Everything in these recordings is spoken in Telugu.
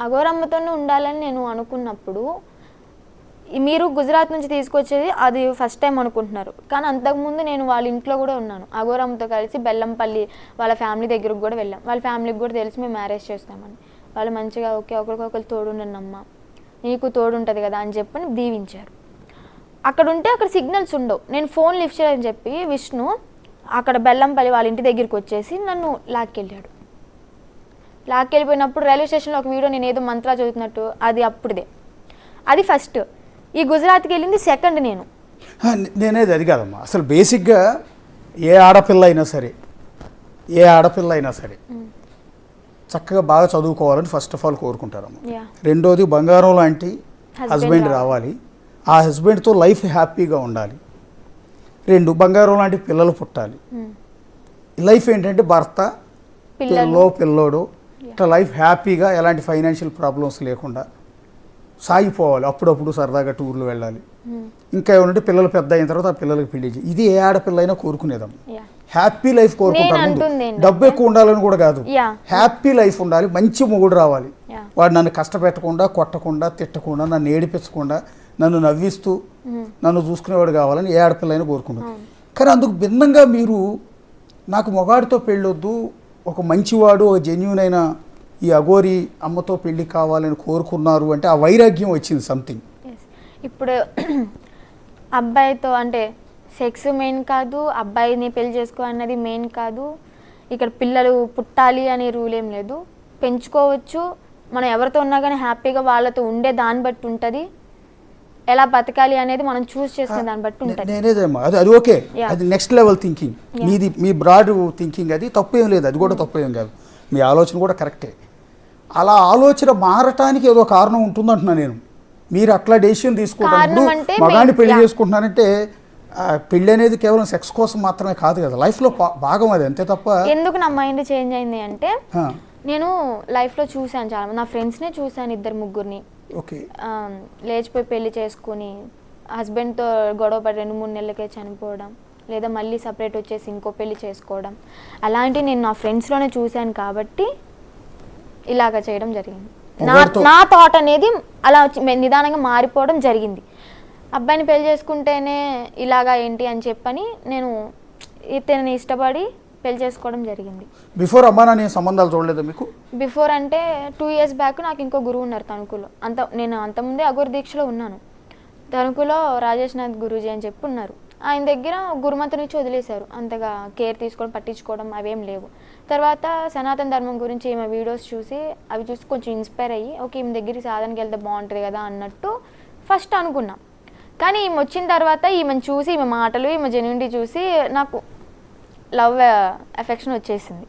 అఘోరమ్మతోనే ఉండాలని నేను అనుకున్నప్పుడు మీరు గుజరాత్ నుంచి తీసుకొచ్చేది అది ఫస్ట్ టైం అనుకుంటున్నారు, కానీ అంతకుముందు నేను వాళ్ళ ఇంట్లో కూడా ఉన్నాను. అఘోరమ్మతో కలిసి బెల్లంపల్లి వాళ్ళ ఫ్యామిలీ దగ్గరకు కూడా వెళ్ళాం. వాళ్ళ ఫ్యామిలీకి కూడా తెలిసి మేము మ్యారేజ్ చేస్తామని. వాళ్ళు మంచిగా ఓకే ఒకరికొకరు తోడుండన్నమ్మ, నీకు తోడుంటుంది కదా అని చెప్పని దీవించారు. అక్కడ ఉంటే అక్కడ సిగ్నల్స్ ఉండవు. నేను ఫోన్ లిఫ్ట్ చేయాలని చెప్పి విష్ణు అక్కడ బెల్లంపల్లి వాళ్ళ ఇంటి దగ్గరికి వచ్చేసి నన్ను లాక్కెళ్ళాడు. లాక్కెళ్ళిపోయినప్పుడు రైల్వే స్టేషన్లో ఒక వీడియో నేను ఏదో మంత్రా చదువుతున్నట్టు, అది అప్పుడుదే. అది ఫస్ట్. ఈ గుజరాత్కి వెళ్ళింది సెకండ్. నేనేది అది కాదమ్మా. అసలు బేసిక్గా ఏ ఆడపిల్ల అయినా సరే చక్కగా బాగా చదువుకోవాలని ఫస్ట్ ఆఫ్ ఆల్ కోరుకుంటారమ్మా. రెండోది బంగారం లాంటి హస్బెండ్ రావాలి, ఆ హస్బెండ్తో లైఫ్ హ్యాపీగా ఉండాలి. రెండు, బంగారం లాంటి పిల్లలు పుట్టాలి. లైఫ్ ఏంటంటే భర్త పిల్లోడు ఇట్లా లైఫ్ హ్యాపీగా ఎలాంటి ఫైనాన్షియల్ ప్రాబ్లమ్స్ లేకుండా సాగిపోవాలి. అప్పుడప్పుడు సరదాగా టూర్లు వెళ్ళాలి. ఇంకా ఏమంటే పిల్లలు పెద్ద అయిన తర్వాత ఆ పిల్లలకి పెళ్లి చేయాలి. ఇది ఏ ఆడపిల్ల అయినా కోరుకునేదమ్మా. హ్యాపీ లైఫ్ కోరుకుంటారు. డబ్బు ఎక్కువ ఉండాలని కూడా కాదు, హ్యాపీ లైఫ్ ఉండాలి. మంచి మొగుడు రావాలి, వాడు నన్ను కష్టపెట్టకుండా, కొట్టకుండా, తిట్టకుండా, నన్ను ఏడిపించకుండా, నన్ను నవ్విస్తూ నన్ను చూసుకునేవాడు కావాలని ఏ ఆడపిల్ల అయినా కోరుకుంటారు. కానీ అందుకు భిన్నంగా మీరు నాకు మొగాడితో పెళ్ళొద్దు, ఒక మంచివాడు, ఒక జెన్యూన్ అయిన ఈ అఘోరి అమ్మతో పెళ్లి కావాలని కోరుకున్నారు అంటే ఆ వైరాగ్యం వచ్చింది సంథింగ్. ఇప్పుడు అబ్బాయితో అంటే సెక్స్ మెయిన్ కాదు, అబ్బాయిని పెళ్లి చేసుకో అన్నది మెయిన్ కాదు. ఇక్కడ పిల్లలు పుట్టాలి అనే రూల్ ఏం లేదు, పెంచుకోవచ్చు. మనం ఎవరితో ఉన్నా కానీ హ్యాపీగా వాళ్ళతో ఉండే దాన్ని బట్టి ఉంటుంది. ఎలా బతకాలి అనేది మనం చూస్ చేసుకునే దాన్ని బట్టి ఉంటుంది. నేనేదేమో అది ఓకే, అది నెక్స్ట్ లెవెల్ థింకింగ్ మీది, మీ బ్రాడ్ థింకింగ్. అది తప్పేం లేదు, అది కూడా తప్పేం కాదు, మీ ఆలోచన కూడా కరెక్టే. అలా ఆలోచన మారటానికి ఏదో కారణం ఉంటుందంటున్నా నేను. మీరు అట్లా డెసిషన్ తీసుకుంటారు, మగాన్ని పెళ్లి చేసుకుంటున్నారంటే పెళ్ళి అనేది కేవలం సెక్స్ కోసం మాత్రమే కాదు కదా, లైఫ్లో భాగం అది, అంతే తప్ప. ఎందుకు నా మైండ్ చేంజ్ అయింది అంటే నేను లైఫ్లో చూశాను చాలా మంది, నా ఫ్రెండ్స్నే చూశాను, 2-3 ఓకే లేచిపోయి పెళ్లి చేసుకుని హస్బెండ్తో గొడవ పడి 2-3 నెలలకే చనిపోవడం, లేదా మళ్ళీ సపరేట్ వచ్చేసి ఇంకో పెళ్లి చేసుకోవడం. అలాంటివి నేను నా ఫ్రెండ్స్లోనే చూశాను కాబట్టి ఇలాగ చేయడం జరిగింది. నా థాట్ అనేది అలా నిదానంగా మారిపోవడం జరిగింది. అబ్బాయిని పెళ్లి చేసుకుంటేనే ఇలాగా ఏంటి అని చెప్పని నేను ఇతన్ని ఇష్టపడి పెళ్లి చేసుకోవడం జరిగింది. బిఫోర్ అమ్మా నాన్న సంబంధాలు చూడలేదు మీకు? బిఫోర్ అంటే 2 years బ్యాక్ నాకు ఇంకో గురువు ఉన్నారు తణుకులో. నేను అంతకుముందే అఘోర దీక్షలో ఉన్నాను. తణుకులో రాజేష్ నాథ్ గురూజీ అని చెప్పి ఉన్నారు. ఆయన దగ్గర గురుమంత్రం నుంచి వదిలేశారు, అంతగా కేర్ తీసుకోవడం పట్టించుకోవడం అవేం లేవు. తర్వాత సనాతన ధర్మం గురించి ఈమె వీడియోస్ చూసి అవి చూసి కొంచెం ఇన్స్పైర్ అయ్యి ఓకే ఈమె దగ్గరికి సాధనకి వెళ్తే బాగుంటుంది కదా అన్నట్టు ఫస్ట్ అనుకున్నాం. కానీ ఈమె వచ్చిన తర్వాత ఈమెను చూసి, ఈమె మాటలు, ఈమె జెన్యూనిటీ చూసి నాకు లవ్ ఎఫెక్షన్ వచ్చేసింది.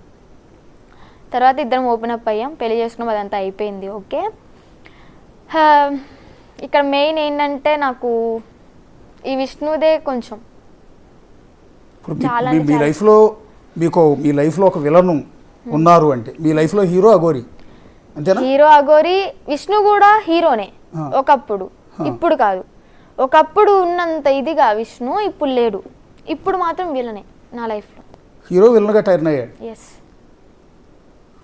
తర్వాత ఇద్దరం ఓపెన్ అప్ అయ్యాం, పెళ్లి చేసుకున్నాం, అదంతా అయిపోయింది. ఓకే, ఇక్కడ మెయిన్ ఏంటంటే నాకు ఈ విష్ణుదే కొంచెం చాలా. మీ లైఫ్లో ఒక విలన్ ఉన్నారు అంటే మీ లైఫ్లో హీరో అఘోరి అంతేనా? హీరో అఘోరి, విష్ణు కూడా హీరోనే ఒకప్పుడు, ఇప్పుడు కాదు. ఒకప్పుడు ఉన్నంత ఇదిగా విష్ణు ఇప్పుడు లేడు, ఇప్పుడు మాత్రం విలనే నా లైఫ్లో. హీరో విలన్గా టర్న్ అయ్యాడు. ఎస్.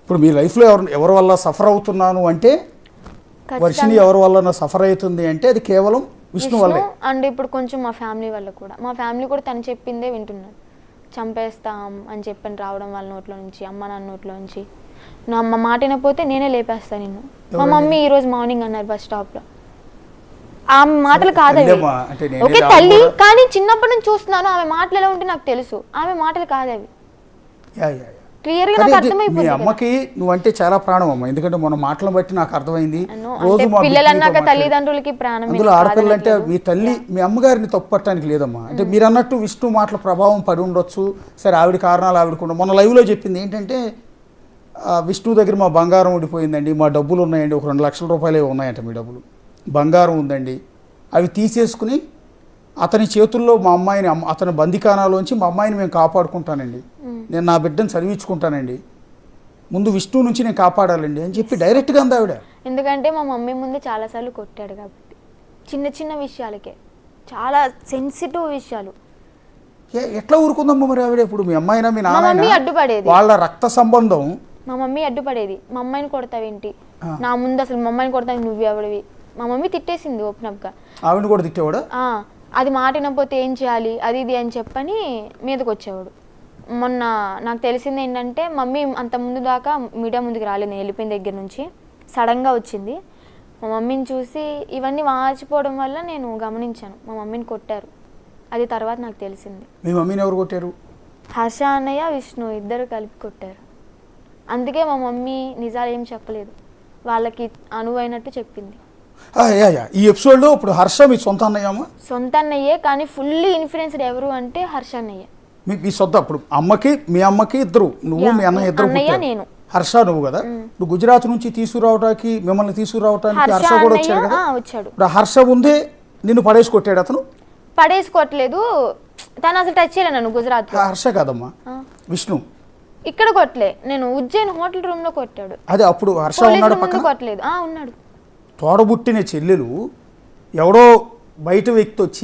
ఇప్పుడు మీ లైఫ్లో ఎవరి వల్ల సఫర్ అవుతున్నాను అంటే, వర్షిని ఎవరి వల్ల సఫర్ అవుతుంది అంటే అది కేవలం విష్ణు వల్ల. అండ్ ఇప్పుడు కొంచెం మా ఫ్యామిలీ వల్ల కూడా, మా ఫ్యామిలీ కూడా తను చెప్పిందే వింటున్నారు. చంపేస్తాం అని చెప్పని రావడం వాళ్ళ నోట్లో నుంచి, అమ్మ నాన్న నోట్లో నుంచి. నా అమ్మ మాట వినకపోతే నేనే లేపేస్తాను నిన్ను. మా మమ్మీ ఈరోజు మార్నింగ్ అన్నారు బస్ స్టాప్లో. ఆ మాటలు కాదవి. ఓకే తల్లి, కానీ చిన్నప్పటి నుంచి చూస్తున్నాను ఆమె మాటలు ఎలా ఉంటే నాకు తెలుసు, ఆమె మాటలు కాదవి. క్లియర్గా నాకు అర్థమైపోయింది. మీ అమ్మకి నువ్వంటే చాలా ప్రాణం అమ్మ, ఎందుకంటే మన మాటలను బట్టి నాకు అర్థమైంది. రోజు పిల్లలన్నాక తల్లిదండ్రులకి ప్రాణం. అందులో ఆడపిల్లలు అంటే మీ తల్లి, మీ అమ్మగారిని తప్పుపట్టడానికి లేదమ్మా. అంటే మీరు అన్నట్టు విష్ణు మాటల ప్రభావం పడి ఉండొచ్చు, సరే ఆవిడ కారణాలు ఆవిడకుండా. మొన్న లైవ్లో చెప్పింది ఏంటంటే విష్ణు దగ్గర మా బంగారం ఉండిపోయిందండి, మా డబ్బులు ఉన్నాయండి, ఒక 2 లక్షల రూపాయలే ఉన్నాయంట మీ డబ్బులు, బంగారం ఉందండి, అవి తీసేసుకుని అతని చేతుల్లో మా అమ్మాయిని, అతని బందికానాలోంచి మా అమ్మాయిని మేము కాపాడుకుంటానండి, నేను నా బిడ్డను చదివించుకుంటానండి, ముందు విష్ణు నుంచి నేను కాపాడాలండి అని చెప్పి డైరెక్ట్గా అంది ఆవిడ. ఎందుకంటే మా మమ్మీ ముందు చాలాసార్లు కొట్టాడు కాబట్టి, చిన్న చిన్న విషయాలకే, చాలా సెన్సిటివ్ విషయాలు. ఎట్లా ఊరుకుందమ్మా మరి ఆవిడ? ఇప్పుడు మీ అమ్మాయినా మీ నాన్న అడ్డుపడేది, వాళ్ళ రక్త సంబంధం. మా మమ్మీ అడ్డుపడేది, మా అమ్మాయిని కొడతావేంటి, నా ముందు అసలు మా అమ్మని కొడతాను నువ్వు ఎవడివి, మా మమ్మీ తిట్టేసింది ఓపెన్ అప్గా. ఆవిడ కూడా తిట్టేవాడా? అది మాట వినకపోతే ఏం చేయాలి అది ఇది అని చెప్పని మీదకి వచ్చేవాడు. మొన్న నాకు తెలిసింది ఏంటంటే మమ్మీ అంత ముందు దాకా మీడియా ముందుకు రాలేదు, నేను వెళ్ళిపోయిన దగ్గర నుంచి సడన్గా వచ్చింది. మా మమ్మీని చూసి ఇవన్నీ వాచిపోవడం వల్ల నేను గమనించాను మా మమ్మీని కొట్టారు. అది తర్వాత నాకు తెలిసింది. మీ మమ్మీని ఎవరు కొట్టారు? హర్ష అన్నయ్య విష్ణు ఇద్దరు కలిపి కొట్టారు. అందుకే మా మమ్మీ నిజాలు ఏం చెప్పలేదు, వాళ్ళకి అనువైనట్టు చెప్పింది. ఈ ఎపిసోడ్లో ఇప్పుడు హర్ష మీ సొంత అన్నయ్యమ్మా? సొంత అన్నయ్యే, కానీ ఫుల్లీ ఇన్ఫ్లుయెన్స్డ్ ఎవరు అంటే హర్ష అన్నయ్య. మీ సొంత ఇప్పుడు మీ అమ్మకి ఇద్దరు, నువ్వు మీ అన్నయ్య ఇద్దరు, నేను హర్ష నువ్వు కదా. ఇప్పుడు గుజరాత్ నుంచి మిమ్మల్ని తీసుకురావడానికి హర్ష కూడా వచ్చాడు కదా. వచ్చాడు. ఇప్పుడు హర్ష ముందే నిన్ను పడేసి కొట్టాడు అతను? పడేసుకోవట్లేదు, తను అసలు టచ్ చేయలే నన్ను. గుజరాత్ హర్ష కాదమ్మా, విష్ణు. ఇక్కడ కొట్టలే, నేను ఉజ్జయిన్ హోటల్ రూమ్ లో కొట్టాడు. అదే అప్పుడు హర్ష ఉన్నాడు పక్కన? కొట్టలేదు. ఉన్నాడు. తోడబుట్టిన చెల్లెలు ఎవడో బయట వ్యక్తి వచ్చి